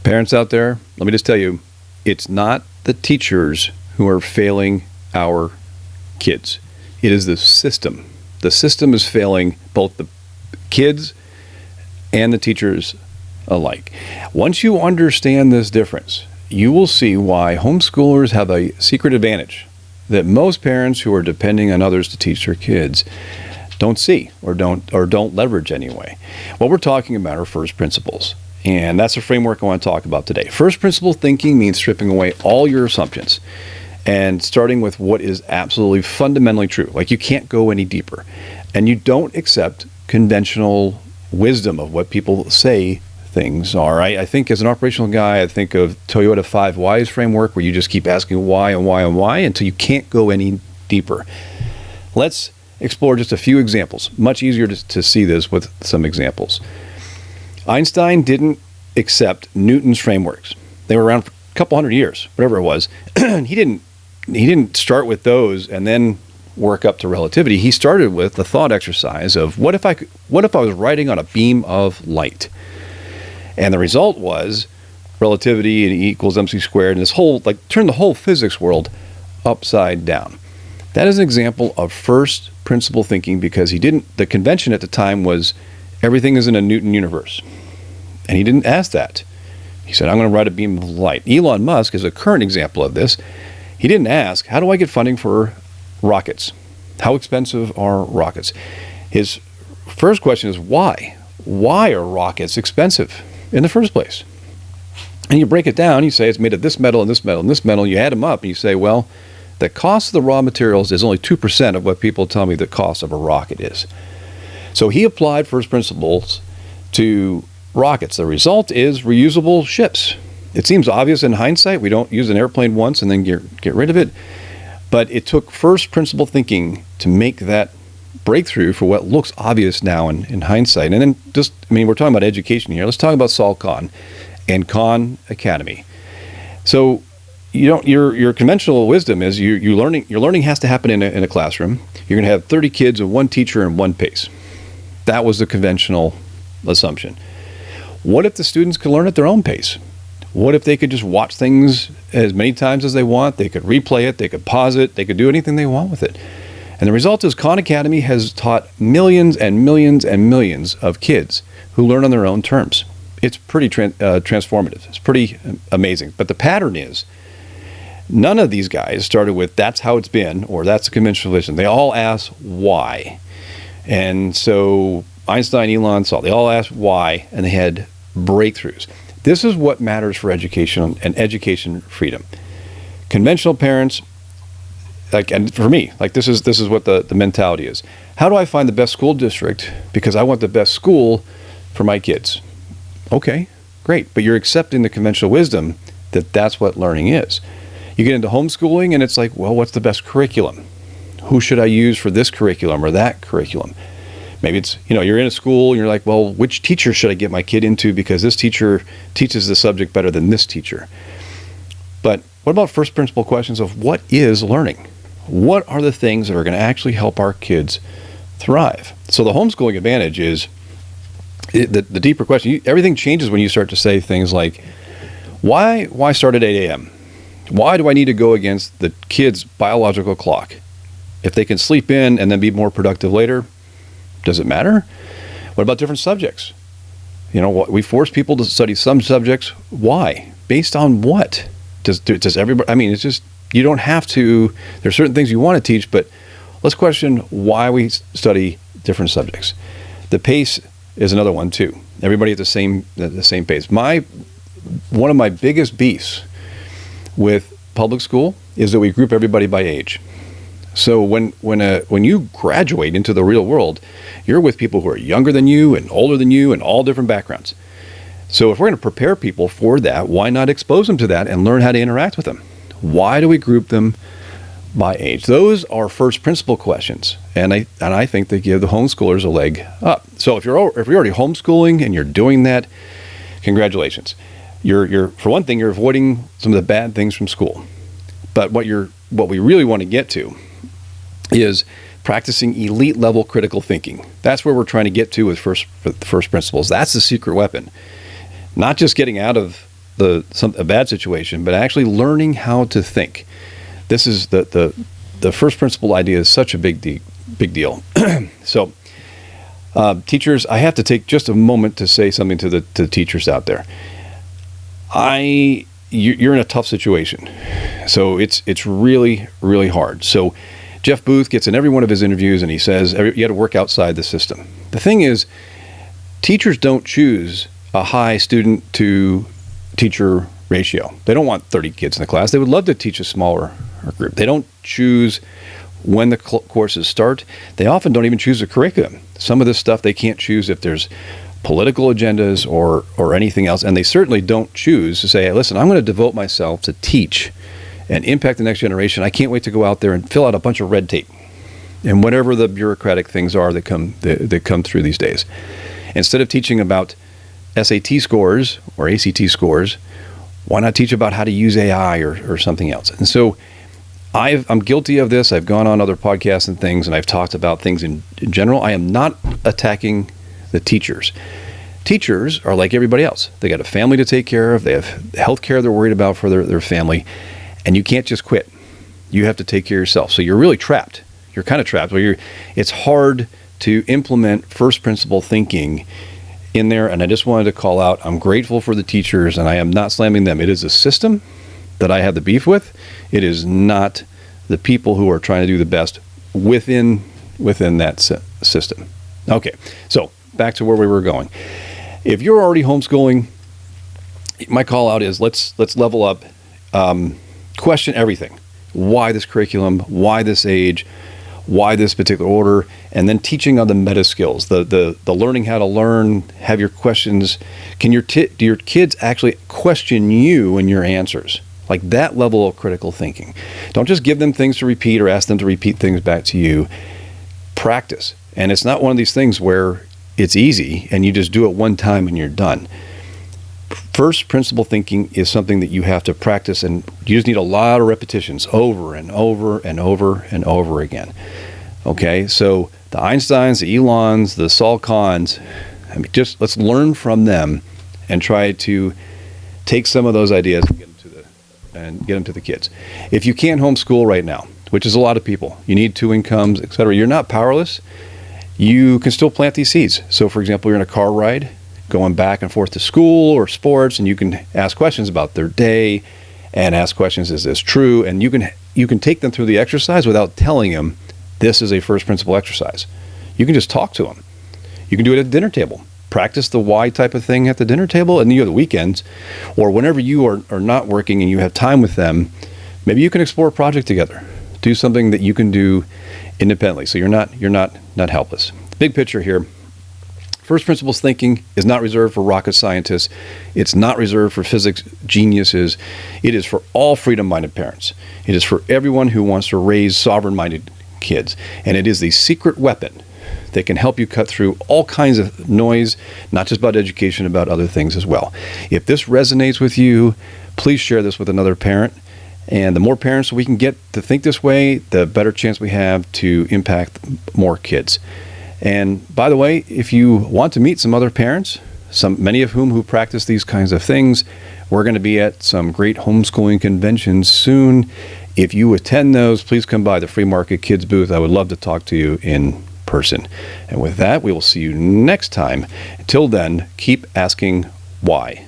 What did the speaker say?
Parents out there, let me just tell you, it's not the teachers who are failing our kids. It is the system. The system is failing both the kids and the teachers alike. Once you understand this difference, you will see why homeschoolers have a secret advantage that most parents who are depending on others to teach their kids don't see or don't leverage anyway. What we're talking about are first principles. And that's the framework I want to talk about today. First principle thinking means stripping away all your assumptions and starting with what is absolutely fundamentally true. Like, you can't go any deeper. And you don't accept conventional wisdom of what people say things are. I think as an operational guy, I think of Toyota 5 Whys framework, where you just keep asking why and why and why until you can't go any deeper. Let's explore just a few examples. Much easier to see this with some examples. Einstein didn't accept Newton's frameworks. They were around for a couple hundred years, whatever it was. He didn't start with those and then work up to relativity. He started with the thought exercise of what if I was riding on a beam of light, and the result was relativity and E equals mc squared, and this whole turned the whole physics world upside down. That is an example of first principle thinking, because the convention at the time was everything is in a Newton universe. And he didn't ask that. He said, I'm going to ride a beam of light. Elon Musk is a current example of this. He didn't ask, how do I get funding for rockets? How expensive are rockets? His first question is, why? Why are rockets expensive in the first place? And you break it down, you say it's made of this metal and this metal and this metal. You add them up and you say, well, the cost of the raw materials is only 2% of what people tell me the cost of a rocket is. So he applied first principles to rockets. The result is reusable ships. It seems obvious in hindsight. We don't use an airplane once and then get rid of it. But it took first principle thinking to make that breakthrough for what looks obvious now in hindsight. And then we're talking about education here. Let's talk about Sol Khan and Khan Academy. So your conventional wisdom is your learning has to happen in a classroom. You're going to have 30 kids and one teacher and one pace. That was the conventional assumption. What if the students could learn at their own pace? What if they could just watch things as many times as they want? They could replay it, they could pause it, they could do anything they want with it. And the result is Khan Academy has taught millions and millions and millions of kids who learn on their own terms. It's pretty transformative. It's pretty amazing. But the pattern is, none of these guys started with, that's how it's been, or that's a conventional wisdom. They all ask why. And so Einstein, Elon, Sol, they all asked why, and they had breakthroughs. This is what matters for education and education freedom. Conventional parents, and for me, this is what the mentality is. How do I find the best school district? Because I want the best school for my kids. Okay, great. But you're accepting the conventional wisdom that that's what learning is. You get into homeschooling and it's like, well, what's the best curriculum? Who should I use for this curriculum or that curriculum? Maybe it's, you're in a school and you're like, well, which teacher should I get my kid into because this teacher teaches the subject better than this teacher? But what about first principle questions of what is learning? What are the things that are going to actually help our kids thrive? So the homeschooling advantage is the deeper question. Everything changes when you start to say things like, why start at 8 a.m.? Why do I need to go against the kid's biological clock? If they can sleep in and then be more productive later, does it matter? What about different subjects? We force people to study some subjects. Why? Based on what? Does everybody? It's just, you don't have to. There's certain things you want to teach, but let's question why we study different subjects. The pace is another one too. Everybody at the same pace. One of my biggest beefs with public school is that we group everybody by age. So when you graduate into the real world, you're with people who are younger than you and older than you and all different backgrounds. So if we're going to prepare people for that, why not expose them to that and learn how to interact with them? Why do we group them by age? Those are first principle questions, and I think they give the homeschoolers a leg up. So if you're already homeschooling and you're doing that, congratulations. You're for one thing, you're avoiding some of the bad things from school. But what we really want to get to is practicing elite level critical thinking. That's where we're trying to get to with first principles. That's the secret weapon. Not just getting out of a bad situation, but actually learning how to think. This is the first principle idea is such a big deal. So, teachers, I have to take just a moment to say something to the teachers out there. You're in a tough situation, so it's really, really hard. So Jeff Booth gets in every one of his interviews and he says you got to work outside the system. The thing is, teachers don't choose a high student to teacher ratio. They don't want 30 kids in the class. They would love to teach a smaller group. They don't choose when the courses start. They often don't even choose a curriculum. Some of this stuff they can't choose if there's political agendas or anything else. And they certainly don't choose to say, hey, listen, I'm going to devote myself to teach and impact the next generation. I can't wait to go out there and fill out a bunch of red tape and whatever the bureaucratic things are that come through these days. Instead of teaching about SAT scores or ACT scores, why not teach about how to use AI or something else? And so I'm guilty of this. I've gone on other podcasts and things, and I've talked about things in general. I am not attacking the teachers. Teachers are like everybody else. They got a family to take care of. They have health care they're worried about for their family, and you can't just quit. You have to take care of yourself. So you're really trapped. You're kind of trapped. It's hard to implement first principle thinking in there, and I just wanted to call out, I'm grateful for the teachers, and I am not slamming them. It is a system that I have the beef with. It is not the people who are trying to do the best within that system. Okay, so back to where we were going. If you're already homeschooling, my call out is let's level up, question everything. Why this curriculum? Why this age? Why this particular order? And then teaching on the meta skills, the learning how to learn, have your questions. Do your kids actually question you and your answers? Like that level of critical thinking. Don't just give them things to repeat or ask them to repeat things back to you. Practice. And it's not one of these things where it's easy and you just do it one time and you're done. First principle thinking is something that you have to practice, and you just need a lot of repetitions over and over and over and over again. Okay, so the Einsteins, the Elons, the Saul Kahns, just let's learn from them and try to take some of those ideas and get them to the kids. If you can't homeschool right now, which is a lot of people, you need 2 incomes, etc. You're not powerless. You can still plant these seeds. So, for example, you're in a car ride, going back and forth to school or sports, and you can ask questions about their day and ask questions, is this true? And you can take them through the exercise without telling them this is a first principle exercise. You can just talk to them. You can do it at the dinner table. Practice the why type of thing at the dinner table, and you have the weekends, or whenever you are not working and you have time with them, maybe you can explore a project together. Do something that you can do independently, so you're not helpless. Big picture here. First principles thinking is not reserved for rocket scientists. It's not reserved for physics geniuses. It is for all freedom-minded parents. It is for everyone who wants to raise sovereign-minded kids. And it is the secret weapon that can help you cut through all kinds of noise, not just about education, about other things as well. If this resonates with you, please share this with another parent. And the more parents we can get to think this way, the better chance we have to impact more kids. And by the way, if you want to meet some other parents, many of who practice these kinds of things, we're going to be at some great homeschooling conventions soon. If you attend those, please come by the Free Market Kids booth. I would love to talk to you in person. And with that, we will see you next time. Until then, keep asking why.